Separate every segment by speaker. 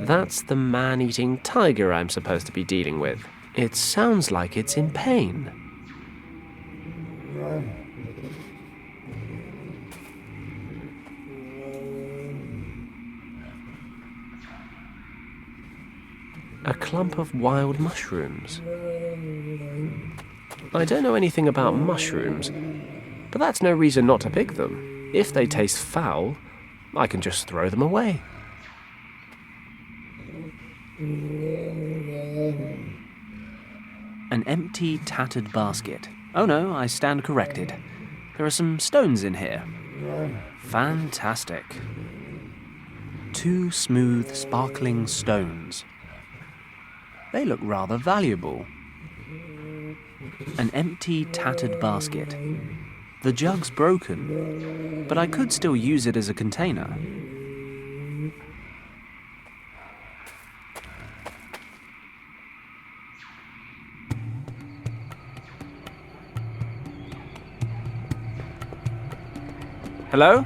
Speaker 1: That's the man-eating tiger I'm supposed to be dealing with. It sounds like it's in pain. A clump of wild mushrooms. I don't know anything about mushrooms, but that's no reason not to pick them. If they taste foul, I can just throw them away.
Speaker 2: An empty, tattered basket. Oh no, I stand corrected. There are some stones in here. Fantastic. 2 smooth, sparkling stones. They look rather valuable. An empty, tattered basket. The jug's broken, but I could still use it as a container. Hello?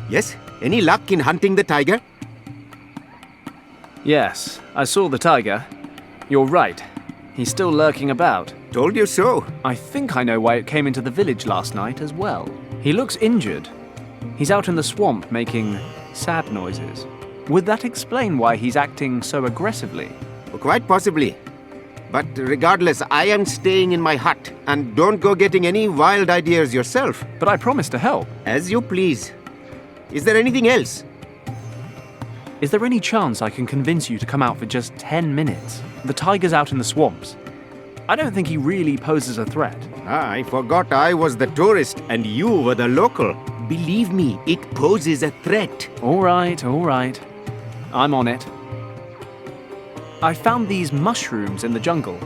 Speaker 3: Yes? Any luck in hunting the tiger?
Speaker 2: Yes, I saw the tiger. You're right. He's still lurking about.
Speaker 3: Told you so.
Speaker 2: I think I know why it came into the village last night as well. He looks injured. He's out in the swamp making sad noises. Would that explain why he's acting so aggressively?
Speaker 3: Quite possibly. But regardless, I am staying in my hut. And don't go getting any wild ideas yourself.
Speaker 2: But I promised to help.
Speaker 3: As you please. Is there anything else?
Speaker 2: Is there any chance I can convince you to come out for just 10 minutes? The tiger's out in the swamps. I don't think he really poses a threat.
Speaker 3: I forgot I was the tourist and you were the local. Believe me, it poses a threat.
Speaker 2: All right. I'm on it. I found these mushrooms in the jungle.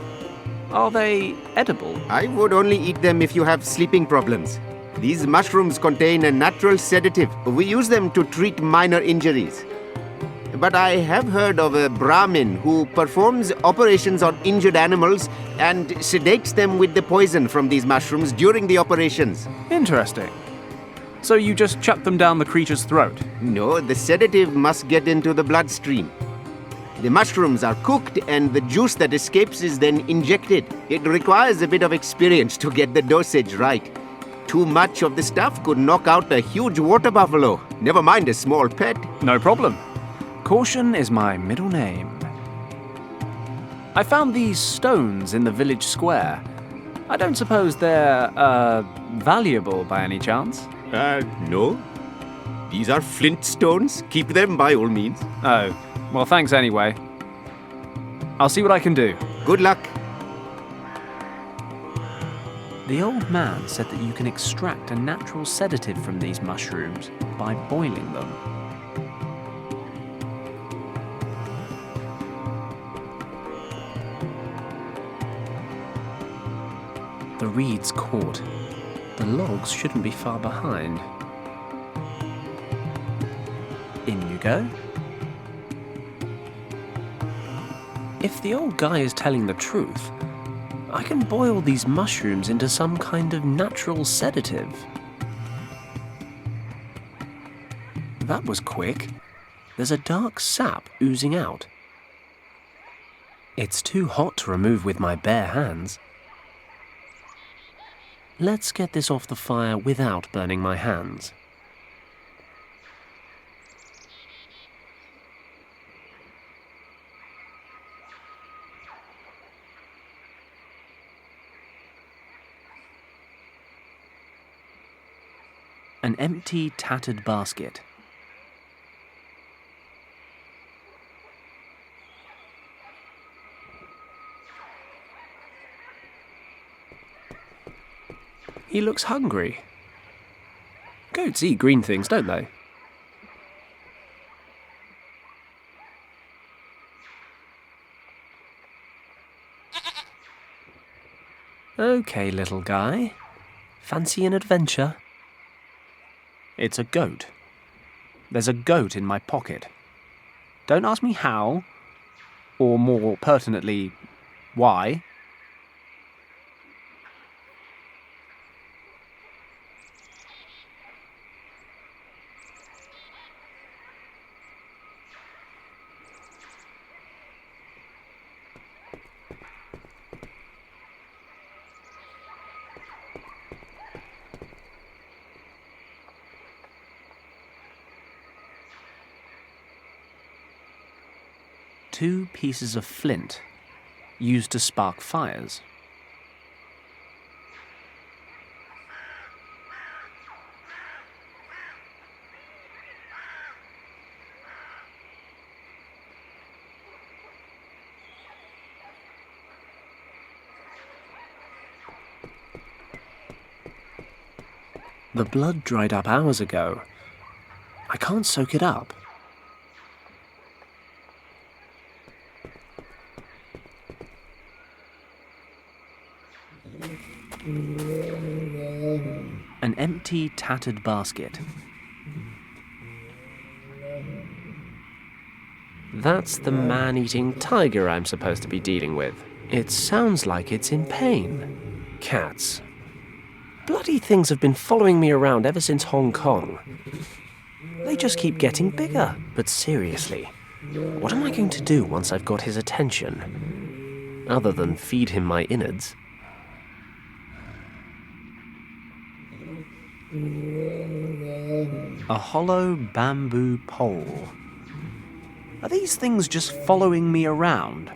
Speaker 2: Are they edible?
Speaker 3: I would only eat them if you have sleeping problems. These mushrooms contain a natural sedative. We use them to treat minor injuries. But I have heard of a Brahmin who performs operations on injured animals and sedates them with the poison from these mushrooms during the operations.
Speaker 2: Interesting. So you just chuck them down the creature's throat?
Speaker 3: No, the sedative must get into the bloodstream. The mushrooms are cooked and the juice that escapes is then injected. It requires a bit of experience to get the dosage right. Too much of the stuff could knock out a huge water buffalo, never mind a small pet.
Speaker 2: No problem. Caution is my middle name. I found these stones in the village square. I don't suppose they're, valuable by any chance?
Speaker 3: No. These are flint stones. Keep them by all means.
Speaker 2: Oh, well thanks anyway. I'll see what I can do.
Speaker 3: Good luck.
Speaker 2: The old man said that you can extract a natural sedative from these mushrooms by boiling them. The reeds caught. The logs shouldn't be far behind. In you go. If the old guy is telling the truth, I can boil these mushrooms into some kind of natural sedative. That was quick. There's a dark sap oozing out. It's too hot to remove with my bare hands. Let's get this off the fire without burning my hands. An empty, tattered basket. He looks hungry. Goats eat green things, don't they? Okay, little guy. Fancy an adventure? It's a goat. There's a goat in my pocket. Don't ask me how, or more pertinently, why. 2 pieces of flint used to spark fires. The blood dried up hours ago. I can't soak it up. An empty, tattered basket.
Speaker 1: That's the man-eating tiger I'm supposed to be dealing with. It sounds like it's in pain. Cats. Bloody things have been following me around ever since Hong Kong. They just keep getting bigger. But seriously, what am I going to do once I've got his attention? Other than feed him my innards.
Speaker 2: A hollow bamboo pole. Are these things just following me around?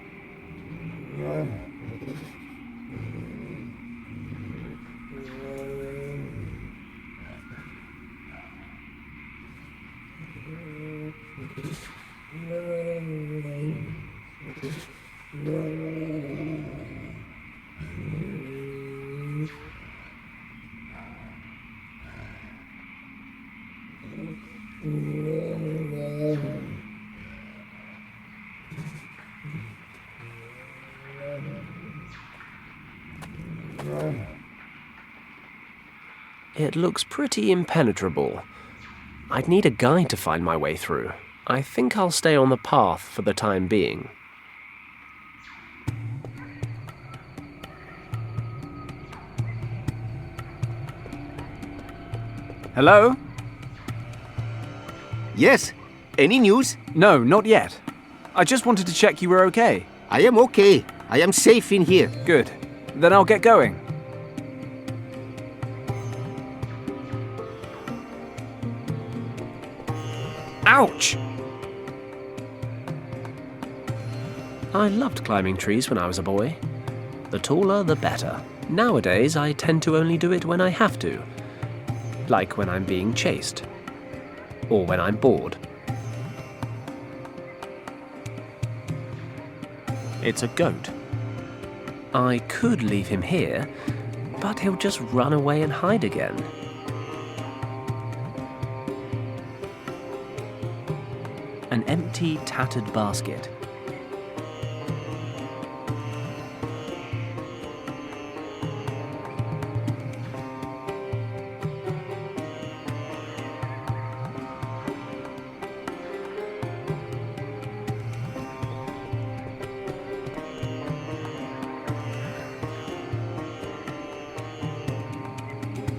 Speaker 1: It looks pretty impenetrable. I'd need a guide to find my way through. I think I'll stay on the path for the time being.
Speaker 2: Hello?
Speaker 3: Yes. Any news?
Speaker 2: No, not yet. I just wanted to check you were okay.
Speaker 3: I am okay. I am safe in here.
Speaker 2: Good. Then I'll get going. Ouch!
Speaker 1: I loved climbing trees when I was a boy. The taller, the better. Nowadays, I tend to only do it when I have to. Like when I'm being chased. Or when I'm bored. It's a goat. I could leave him here, but he'll just run away and hide again.
Speaker 2: An empty, tattered basket.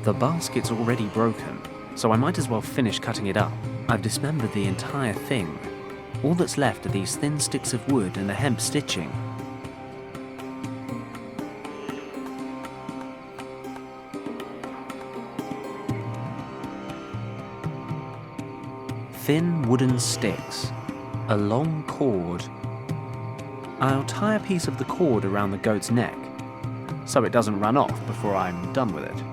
Speaker 2: The basket's already broken, so I might as well finish cutting it up. I've dismembered the entire thing. All that's left are these thin sticks of wood and the hemp stitching. Thin wooden sticks. A long cord. I'll tie a piece of the cord around the goat's neck, so it doesn't run off before I'm done with it.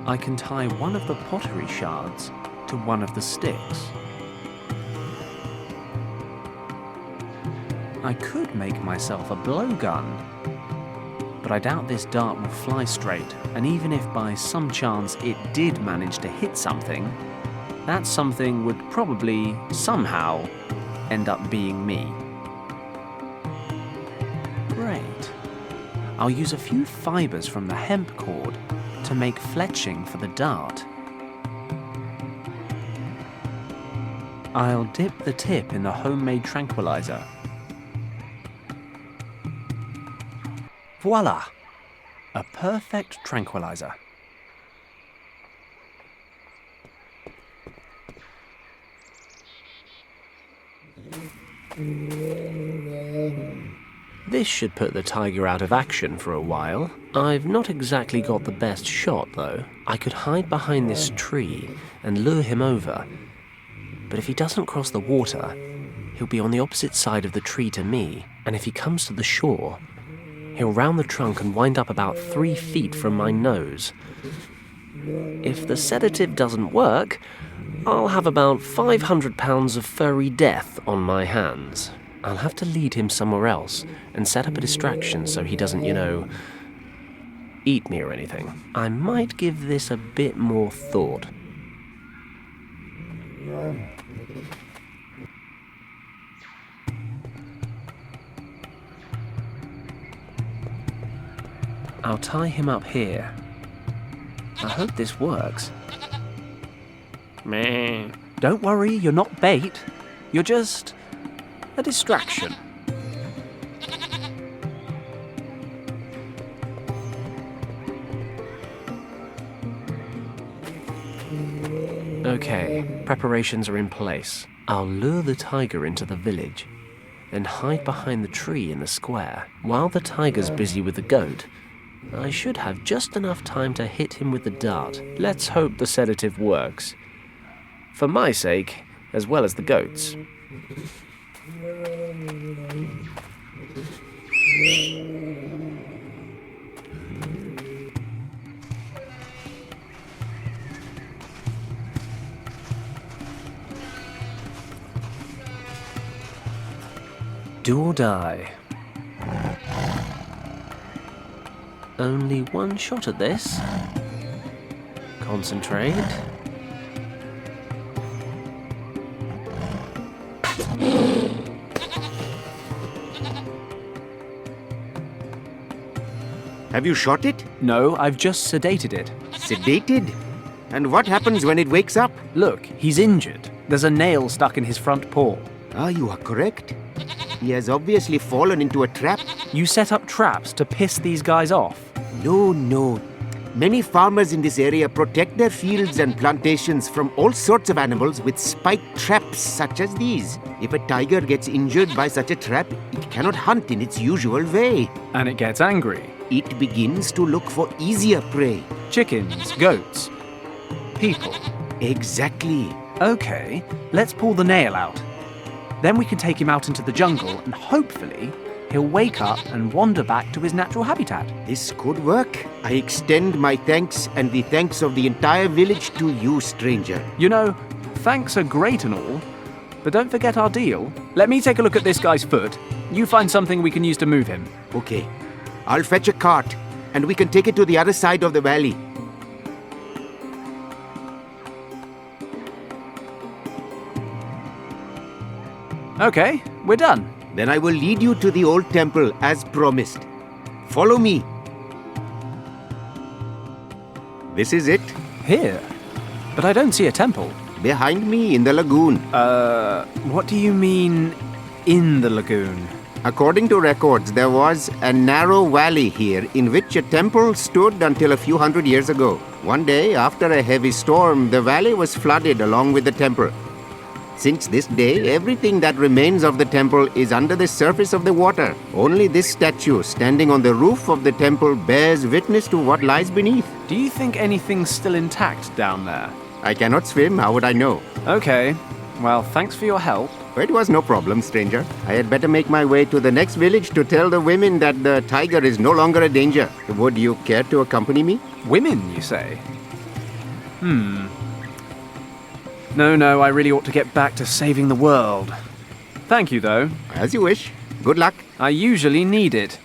Speaker 2: I can tie one of the pottery shards to one of the sticks. I could make myself a blowgun, but I doubt this dart will fly straight, and even if by some chance it did manage to hit something, that something would probably, somehow, end up being me. Great. I'll use a few fibers from the hemp cord to make fletching for the dart. I'll dip the tip in the homemade tranquilizer. Voila! A perfect tranquilizer.
Speaker 1: This should put the tiger out of action for a while. I've not exactly got the best shot, though. I could hide behind this tree and lure him over. But if he doesn't cross the water, he'll be on the opposite side of the tree to me, and if he comes to the shore, he'll round the trunk and wind up about 3 feet from my nose. If the sedative doesn't work, I'll have about 500 pounds of furry death on my hands. I'll have to lead him somewhere else and set up a distraction so he doesn't, eat me or anything. I might give this a bit more thought. I'll tie him up here. I hope this works.
Speaker 2: Meh. Don't worry, you're not bait. You're just a distraction.
Speaker 1: Okay, preparations are in place. I'll lure the tiger into the village, then hide behind the tree in the square. While the tiger's busy with the goat, I should have just enough time to hit him with the dart. Let's hope the sedative works. For my sake, as well as the goat's. Do or die. Only one shot at this. Concentrate.
Speaker 3: Have you shot it?
Speaker 2: No, I've just sedated it.
Speaker 3: Sedated? And what happens when it wakes up?
Speaker 2: Look, he's injured. There's a nail stuck in his front paw.
Speaker 3: Ah, you are correct. He has obviously fallen into a trap.
Speaker 2: You set up traps to piss these guys off.
Speaker 3: No. Many farmers in this area protect their fields and plantations from all sorts of animals with spiked traps such as these. If a tiger gets injured by such a trap, it cannot hunt in its usual way.
Speaker 2: And it gets angry.
Speaker 3: It begins to look for easier prey.
Speaker 2: Chickens, goats, people.
Speaker 3: Exactly.
Speaker 2: Okay, let's pull the nail out. Then we can take him out into the jungle and hopefully he'll wake up and wander back to his natural habitat.
Speaker 3: This could work. I extend my thanks and the thanks of the entire village to you, stranger.
Speaker 2: You know, thanks are great and all, but don't forget our deal. Let me take a look at this guy's foot. You find something we can use to move him.
Speaker 3: Okay. I'll fetch a cart and we can take it to the other side of the valley.
Speaker 2: Okay, we're done.
Speaker 3: Then I will lead you to the old temple as promised. Follow me. This is it.
Speaker 2: Here? But I don't see a temple.
Speaker 3: Behind me in the lagoon.
Speaker 2: What do you mean, in the lagoon?
Speaker 3: According to records, there was a narrow valley here in which a temple stood until a few hundred years ago. One day, after a heavy storm, the valley was flooded along with the temple. Since this day, everything that remains of the temple is under the surface of the water. Only this statue standing on the roof of the temple bears witness to what lies beneath.
Speaker 2: Do you think anything's still intact down there?
Speaker 3: I cannot swim, how would I know?
Speaker 2: Okay, well, thanks for your help.
Speaker 3: It was no problem, stranger. I had better make my way to the next village to tell the women that the tiger is no longer a danger. Would you care to accompany me?
Speaker 2: Women, you say? No, I really ought to get back to saving the world. Thank you, though.
Speaker 3: As you wish. Good luck.
Speaker 2: I usually need it.